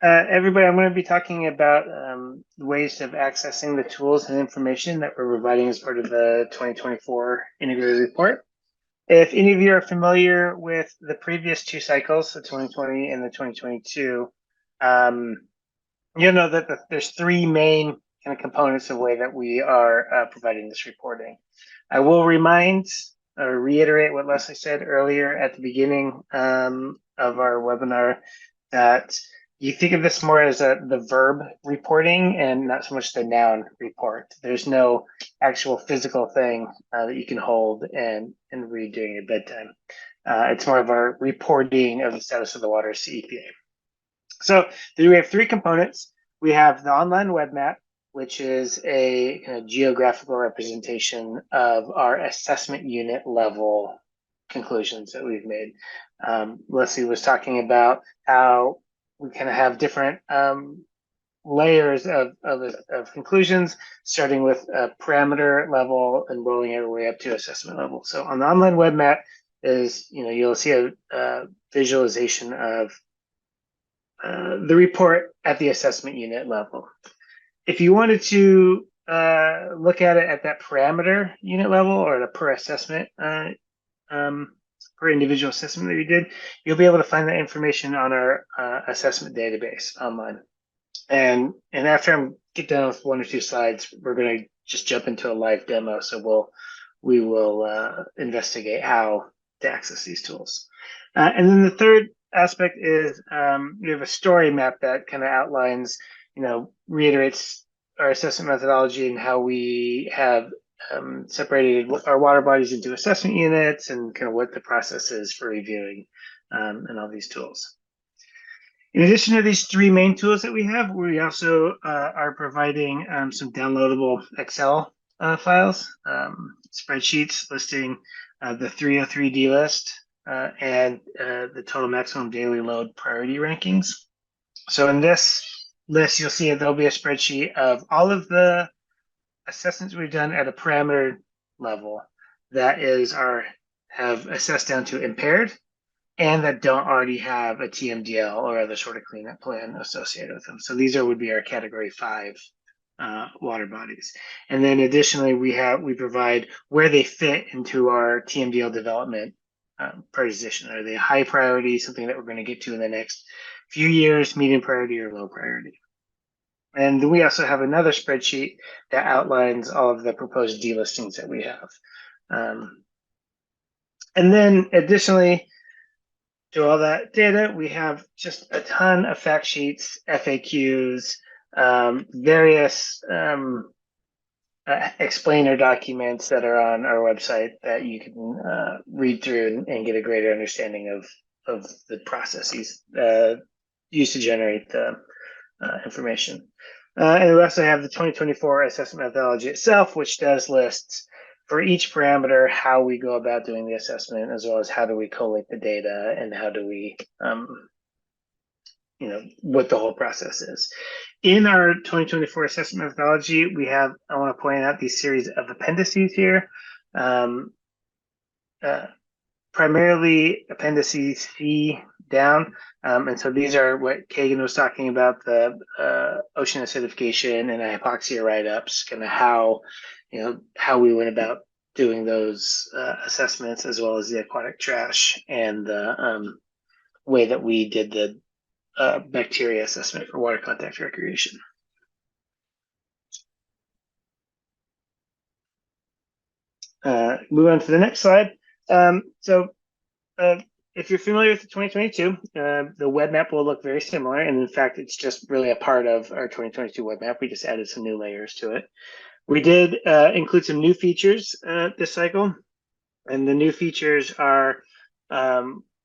Everybody, I'm going to be talking about ways of accessing the tools and information that we're providing as part of the 2024 integrated report. If any of you are familiar with the previous two cycles, the 2020 and the 2022, you'll know that there's three main kind of components of the way that we are providing this reporting. I will remind or reiterate what Leslie said earlier at the beginning of our webinar, that you think of this more as the verb reporting and not so much the noun report. There's no actual physical thing that you can hold and read during your bedtime. It's more of our reporting of the status of the water to EPA. So we have three components. We have the online web map, which is a kind of geographical representation of our assessment unit level conclusions that we've made. Leslie was talking about how we kind of have different layers of conclusions, starting with a parameter level and rolling our way up to assessment level. So on the online web map is, you'll see a visualization of the report at the assessment unit level. If you wanted to look at it at that parameter unit level or the per assessment, per individual assessment that we did, you'll be able to find that information on our assessment database online. And after I get done with one or two slides, we're going to just jump into a live demo. So we will investigate how to access these tools. And then the third aspect is we have a story map that kind of outlines, reiterates our assessment methodology and how we have separated our water bodies into assessment units and kind of what the process is for reviewing and all these tools. In addition to these three main tools that we have, we also are providing some downloadable Excel files, spreadsheets listing the 303D list and the total maximum daily load priority rankings. So in this list, you'll see that there'll be a spreadsheet of all of the assessments we've done at a parameter level that have assessed down to impaired and that don't already have a TMDL or other sort of cleanup plan associated with them. So these would be our category 5 water bodies. And then additionally, we provide where they fit into our TMDL development prioritization. Are they high priority, something that we're going to get to in the next few years, medium priority, or low priority? And then we also have another spreadsheet that outlines all of the proposed delistings that we have. And then additionally to all that data, we have just a ton of fact sheets, FAQs, various explainer documents that are on our website that you can read through and get a greater understanding of the processes used to generate the information. And we also have the 2024 assessment methodology itself, which does list for each parameter how we go about doing the assessment, as well as how do we collate the data and how do we, what the whole process is. In our 2024 assessment methodology, we have, I want to point out these series of appendices here. Primarily appendices C down. And so these are what Kagan was talking about, the ocean acidification and hypoxia write-ups, kind of how we went about doing those assessments, as well as the aquatic trash and the way that we did the bacteria assessment for water contact recreation. Move on to the next slide. If you're familiar with the 2022, the web map will look very similar. And in fact, it's just really a part of our 2022 web map. We just added some new layers to it. We did include some new features this cycle. And the new features are,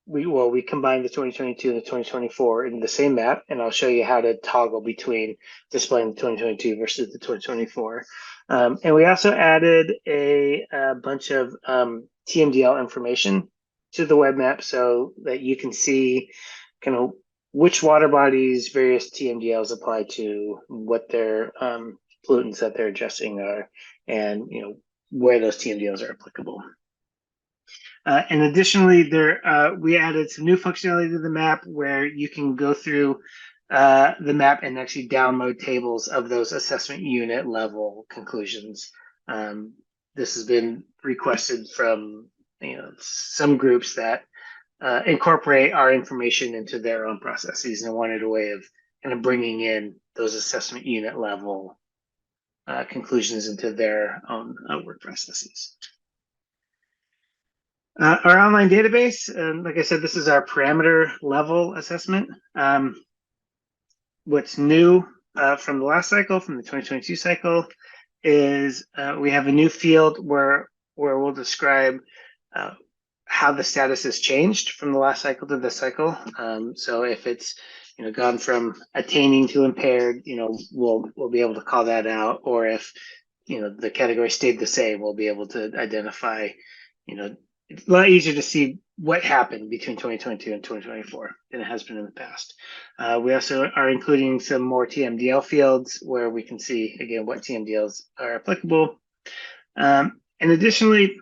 we combined the 2022 and the 2024 in the same map. And I'll show you how to toggle between displaying the 2022 versus the 2024. And we also added a bunch of TMDL information to the web map so that you can see kind of which water bodies various TMDLs apply to, what their pollutants that they're addressing are, and where those TMDLs are applicable. And additionally, we added some new functionality to the map where you can go through the map and actually download tables of those assessment unit level conclusions. This has been requested from some groups that incorporate our information into their own processes and wanted a way of kind of bringing in those assessment unit level conclusions into their own work processes. Our online database, like I said, this is our parameter level assessment. What's new from the last cycle, from the 2022 cycle, is we have a new field where we'll describe how the status has changed from the last cycle to this cycle. So if it's gone from attaining to impaired, we'll be able to call that out. Or if the category stayed the same, we'll be able to identify. It's a lot easier to see what happened between 2022 and 2024 than it has been in the past. We also are including some more TMDL fields where we can see, again, what TMDLs are applicable. And additionally,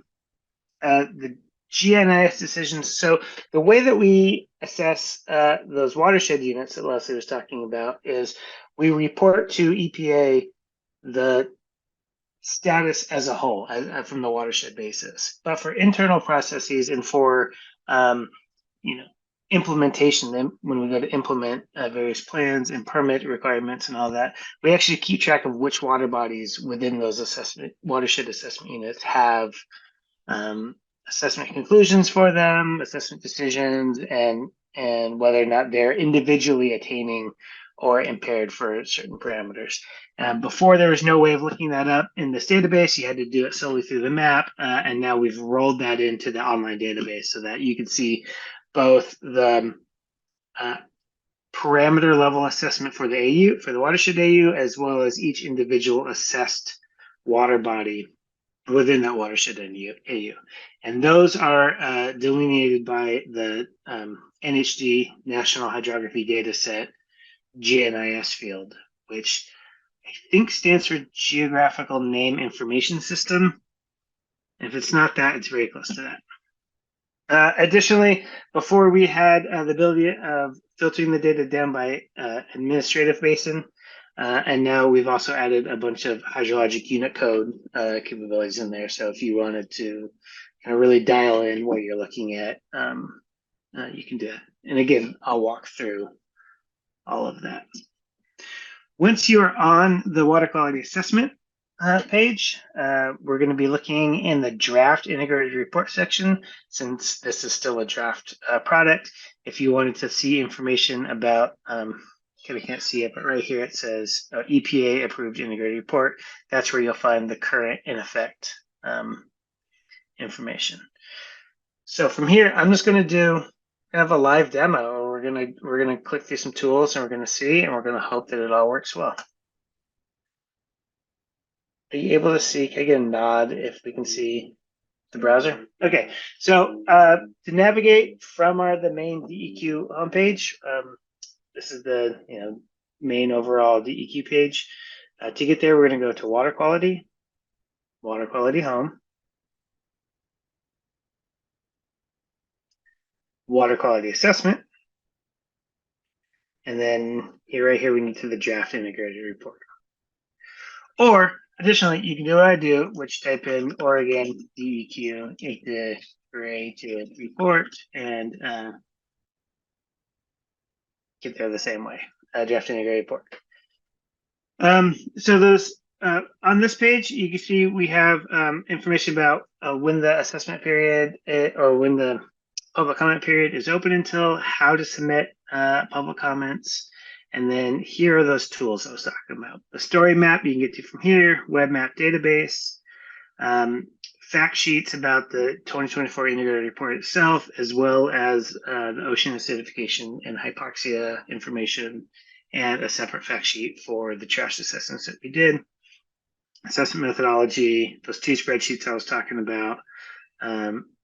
the GNIS decisions. So the way that we assess those watershed units that Leslie was talking about is we report to EPA the status as a whole from the watershed basis. But for internal processes and for implementation, then when we go to implement various plans and permit requirements and all that, we actually keep track of which water bodies within those watershed assessment units have assessment conclusions for them, assessment decisions, and whether or not they're individually attaining or impaired for certain parameters. Before, there was no way of looking that up in this database. You had to do it solely through the map, and now we've rolled that into the online database so that you can see both the parameter level assessment for the AU, for the watershed AU, as well as each individual assessed water body within that watershed AU. And those are delineated by the NHD, National Hydrography Data Set, GNIS field, which I think stands for Geographical Name Information System. If it's not that, it's very close to that. Additionally, before we had the ability of filtering the data down by administrative basin, and now we've also added a bunch of hydrologic unit code capabilities in there. So if you wanted to kind of really dial in what you're looking at, you can do it. And again, I'll walk through all of that. Once you're on the water quality assessment page, we're going to be looking in the draft integrated report section, since this is still a draft product. If you wanted to see information about, we can't see it, but right here it says EPA approved integrated report. That's where you'll find the current in effect information. So from here, I'm just going to do kind of a live demo. We're gonna click through some tools and we're gonna see, and we're gonna hope that it all works well. Are you able to see? Can I get a nod if we can see the browser? Okay, so to navigate from the main DEQ homepage, this is the main overall DEQ page. To get there, we're gonna go to water quality home, water quality assessment. And then right here, we need to the draft integrated report. Or additionally, you can do what I do, which type in Oregon DEQ integrated report and get there the same way, draft integrated report. So those on this page, you can see we have information about when the assessment period or when the public comment period is open until, how to submit public comments. And then here are those tools I was talking about. The story map you can get to from here, web map database, fact sheets about the 2024 integrated report itself, as well as the ocean acidification and hypoxia information, and a separate fact sheet for the trash assessments that we did. Assessment methodology, those two spreadsheets I was talking about,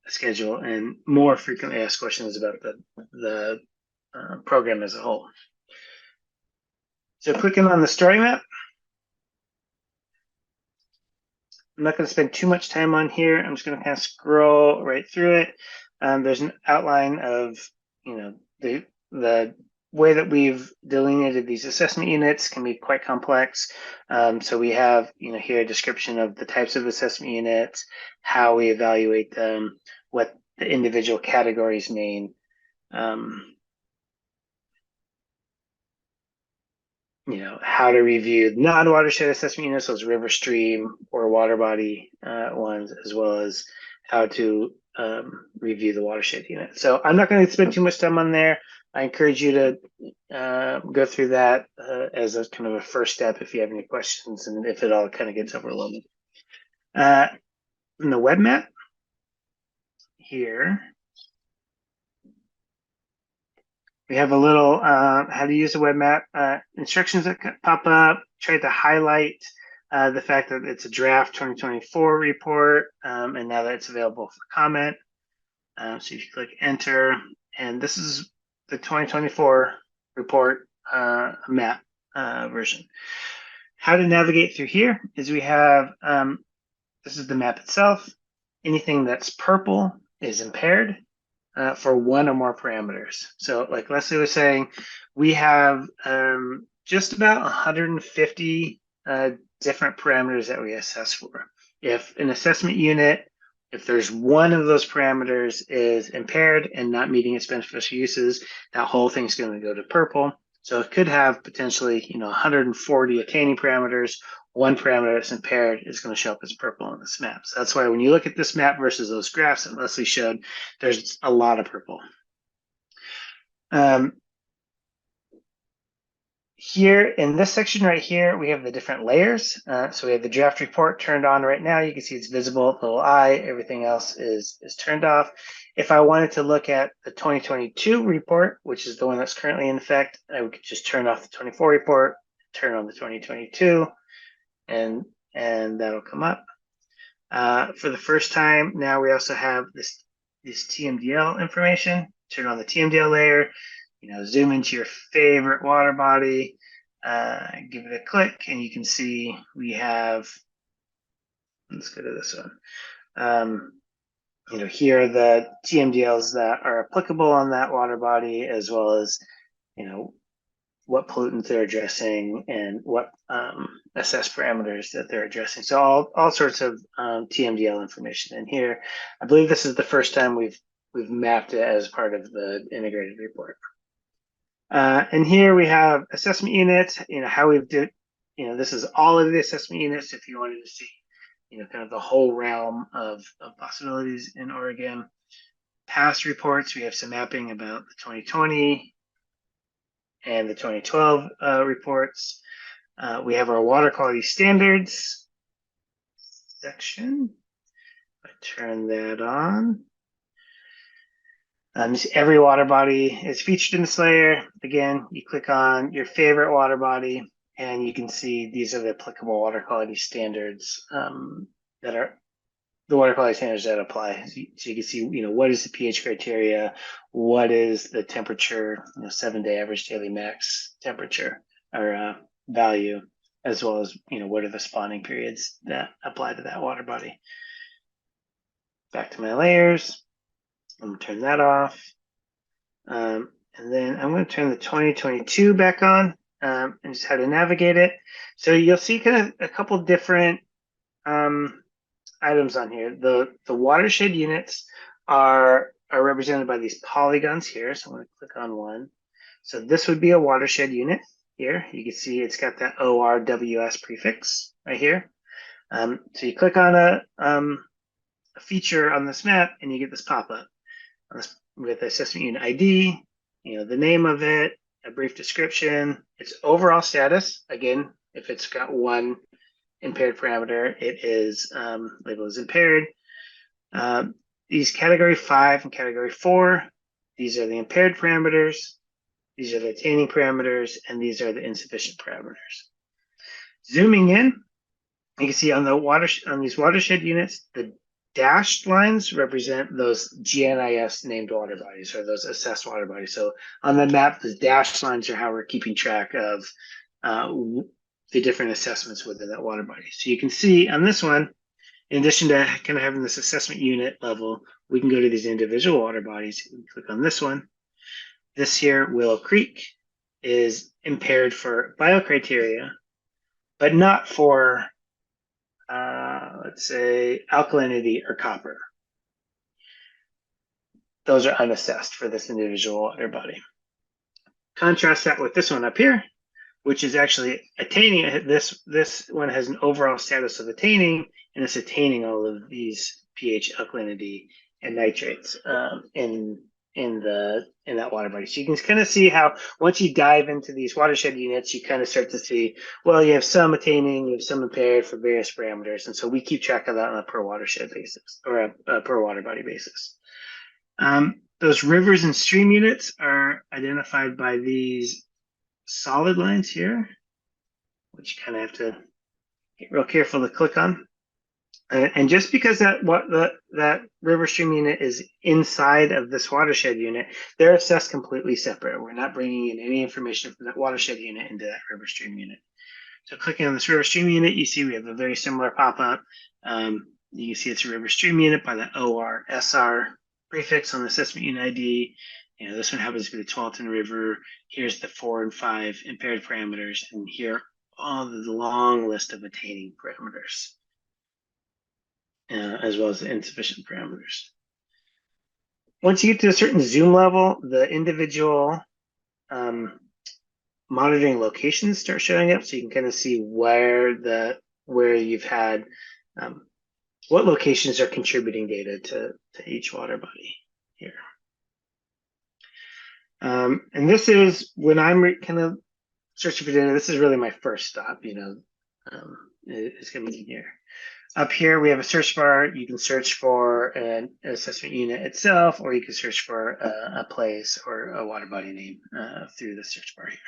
schedule, and more frequently asked questions about the program as a whole. So clicking on the story map, I'm not going to spend too much time on here. I'm just going to kind of scroll right through it. There's an outline of the way that we've delineated these assessment units can be quite complex. So we have, here a description of the types of assessment units, how we evaluate them, what the individual categories mean. How to review non-watershed assessment units, those river, stream, or water body ones, as well as how to review the watershed unit. So I'm not going to spend too much time on there. I encourage you to go through that as a kind of a first step if you have any questions and if it all kind of gets overwhelming. In the web map here, we have a little how to use the web map instructions that pop up. Try to highlight the fact that it's a draft 2024 report, and now that it's available for comment. So you click enter, and this is the 2024 report map version. How to navigate through here is we have, this is the map itself. Anything that's purple is impaired for one or more parameters. So like Leslie was saying, we have just about 150 different parameters that we assess for. If an assessment unit, if there's one of those parameters is impaired and not meeting its beneficial uses, that whole thing's going to go to purple. So it could have potentially, 140 attaining parameters. One parameter that's impaired is going to show up as purple on this map. So that's why when you look at this map versus those graphs that Leslie showed, there's a lot of purple. Here in this section right here, we have the different layers. So we have the draft report turned on right now. You can see it's visible, little eye, everything else is turned off. If I wanted to look at the 2022 report, which is the one that's currently in effect, I would just turn off the 24 report, turn on the 2022, and that'll come up. For the first time, now we also have this TMDL information. Turn on the TMDL layer, zoom into your favorite water body, give it a click, and you can see we have, let's go to this one. Here are the TMDLs that are applicable on that water body, as well as, what pollutants they're addressing and what assessed parameters that they're addressing. So all sorts of TMDL information in here. I believe this is the first time we've mapped it as part of the integrated report. And here we have assessment units, how we've did, this is all of the assessment units if you wanted to see, kind of the whole realm of possibilities in Oregon. Past reports, we have some mapping about the 2020 and the 2012 reports. We have our water quality standards section. I turn that on. Every water body is featured in this layer. Again, you click on your favorite water body, and you can see these are the applicable water quality standards that are the water quality standards that apply. So you can see, what is the pH criteria, what is the temperature, 7-day average daily max temperature or value, as well as, what are the spawning periods that apply to that water body. Back to my layers. I'm going to turn that off. And then I'm going to turn the 2022 back on and just how to navigate it. So you'll see kind of a couple different items on here. The watershed units are represented by these polygons here. So I'm going to click on one. So this would be a watershed unit here. You can see it's got that ORWS prefix right here. So you click on a feature on this map and you get this pop-up with the assessment unit ID, the name of it, a brief description, its overall status. Again, if it's got one impaired parameter, it is labeled as impaired. These category 5 and category 4, these are the impaired parameters, these are the attaining parameters, and these are the insufficient parameters. Zooming in, you can see on these watershed units, the dashed lines represent those GNIS named water bodies or those assessed water bodies. So on the map, the dashed lines are how we're keeping track of the different assessments within that water body. So you can see on this one, in addition to kind of having this assessment unit level, we can go to these individual water bodies. Click on this one. This here, Willow Creek. is impaired for biocriteria, but not for, let's say, alkalinity or copper. Those are unassessed for this individual water body. Contrast that with this one up here, which is actually attaining. This one has an overall status of attaining, and it's attaining all of these pH, alkalinity, and nitrates in that water body. So you can kind of see how once you dive into these watershed units, you kind of start to see, well, you have some attaining, you have some impaired for various parameters, and so we keep track of that on a per watershed basis or a per water body basis. Those rivers and stream units are identified by these solid lines here, which you kind of have to get real careful to click on. And just because that river stream unit is inside of this watershed unit, they're assessed completely separate. We're not bringing in any information from that watershed unit into that river stream unit. So clicking on this river stream unit, you see we have a very similar pop-up. You can see it's a river stream unit by the ORSR prefix on the assessment unit ID. You know, this one happens to be the Tualatin River. Here's the 4 and 5 impaired parameters, and here all the long list of attaining parameters, as well as the insufficient parameters. Once you get to a certain zoom level, the individual monitoring locations start showing up, so you can kind of see where you've had what locations are contributing data to each water body here. And this is when I'm kind of searching for data. This is really my first stop, you know, is coming in here. Up here, we have a search bar. You can search for an assessment unit itself, or you can search for a place or a water body name through the search bar here.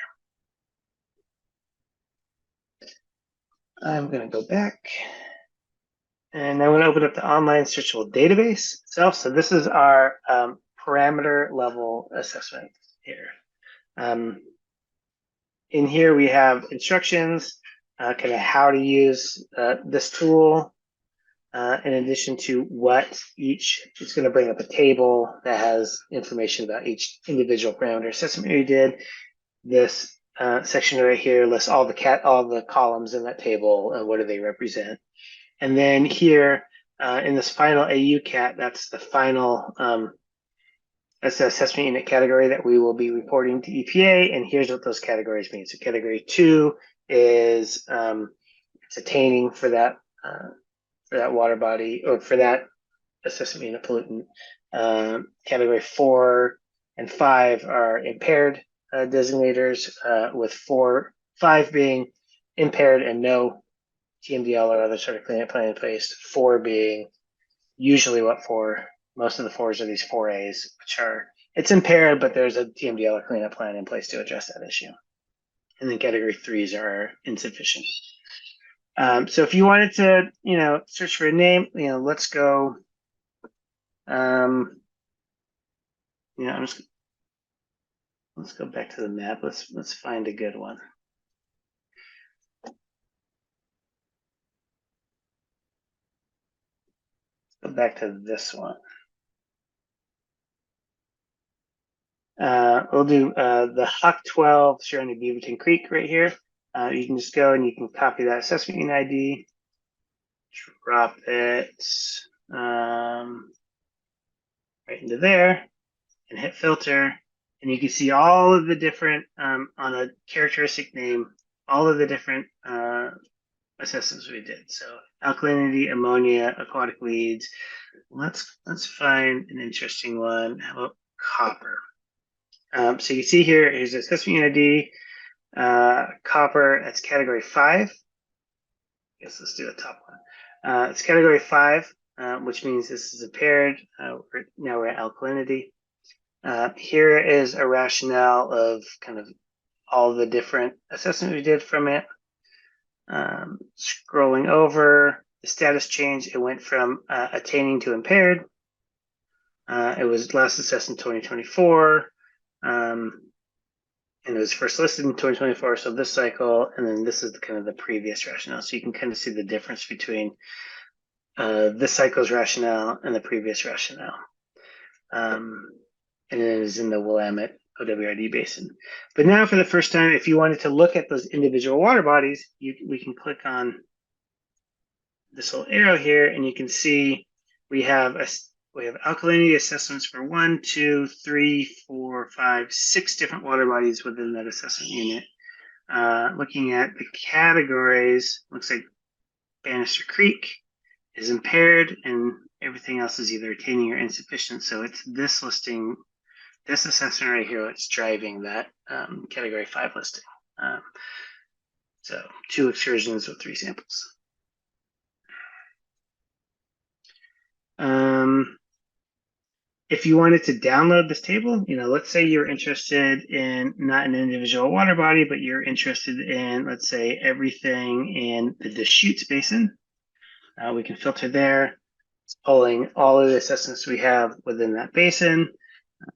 I'm going to go back. And I'm going to open up the online searchable database itself. So this is our parameter level assessment here. In here, we have instructions, kind of how to use this tool. In addition to what it's going to bring up a table that has information about each individual parameter assessment you did. This section right here lists all the columns in that table and what do they represent. And then here in this final AUCAT, that's the final that's the assessment unit category that we will be reporting to EPA. And here's what those categories mean. So category 2 is it's attaining for that water body or for that assessment unit pollutant. Category 4 and 5 are impaired designators, with 5 being impaired and no TMDL or other sort of cleanup plan in place. 4 being usually what 4. Most of the 4s are these 4As, which are it's impaired, but there's a TMDL or cleanup plan in place to address that issue. And then category 3s are insufficient. So if you wanted to, you know, search for a name, you know, let's go. You know, let's go back to the map. Let's find a good one. Let's go back to this one. We'll do the Huck 12 surrounding Beaverton Creek right here. You can just go and you can copy that assessment unit ID, drop it right into there, and hit filter. And you can see all of the different, on a characteristic name, all of the different assessments we did. So alkalinity, ammonia, aquatic weeds. Let's find an interesting one. How about copper? So you see here's the assessment unit ID, copper, that's category 5. I guess let's do the top one. It's category 5, which means this is impaired. Now we're at alkalinity. Here is a rationale of kind of all the different assessments we did from it. Scrolling over, the status change, it went from attaining to impaired. It was last assessed in 2024. And it was first listed in 2024, so this cycle, and then this is kind of the previous rationale. So you can kind of see the difference between this cycle's rationale and the previous rationale. And it is in the Willamette OWRD basin. But now for the first time, if you wanted to look at those individual water bodies, we can click on this little arrow here, and you can see we have alkalinity assessments for 1, 2, 3, 4, 5, 6 different water bodies within that assessment unit. Looking at the categories, looks like Bannister Creek is impaired, and everything else is either attaining or insufficient. So it's this listing, this assessment right here, that's driving that category 5 listing. So 2 excursions with 3 samples. If you wanted to download this table, let's say you're interested in not an individual water body, but you're interested in, let's say, everything in the Deschutes Basin. We can filter there. It's pulling all of the assessments we have within that basin.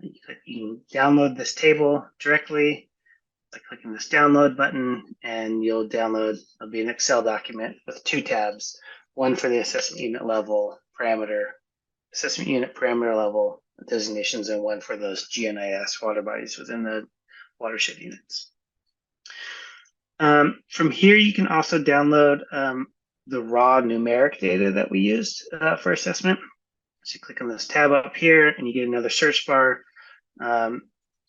You can download this table directly by clicking this download button, and you'll download, it'll be an Excel document with 2 tabs, one for the assessment unit level parameter, assessment unit parameter level designations, and one for those GNIS water bodies within the watershed units. From here, you can also download the raw numeric data that we used for assessment. So you click on this tab up here, and you get another search bar. So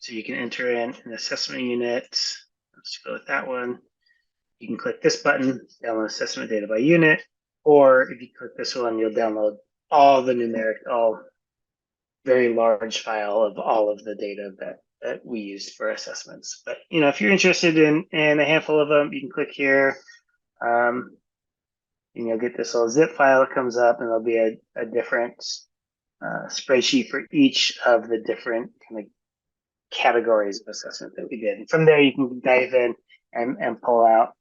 you can enter in an assessment unit. Let's go with that one. You can click this button, download assessment data by unit, or if you click this one, you'll download all the numeric, all very large file of all of the data that we used for assessments. But if you're interested in a handful of them, you can click here. You'll get this little zip file that comes up, and there'll be a different spreadsheet for each of the different kind of categories of assessment that we did. And from there, you can dive in and pull out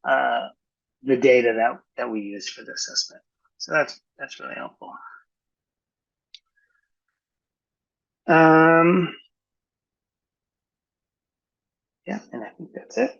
the data that we used for the assessment. So that's really helpful. Yeah, and I think that's it.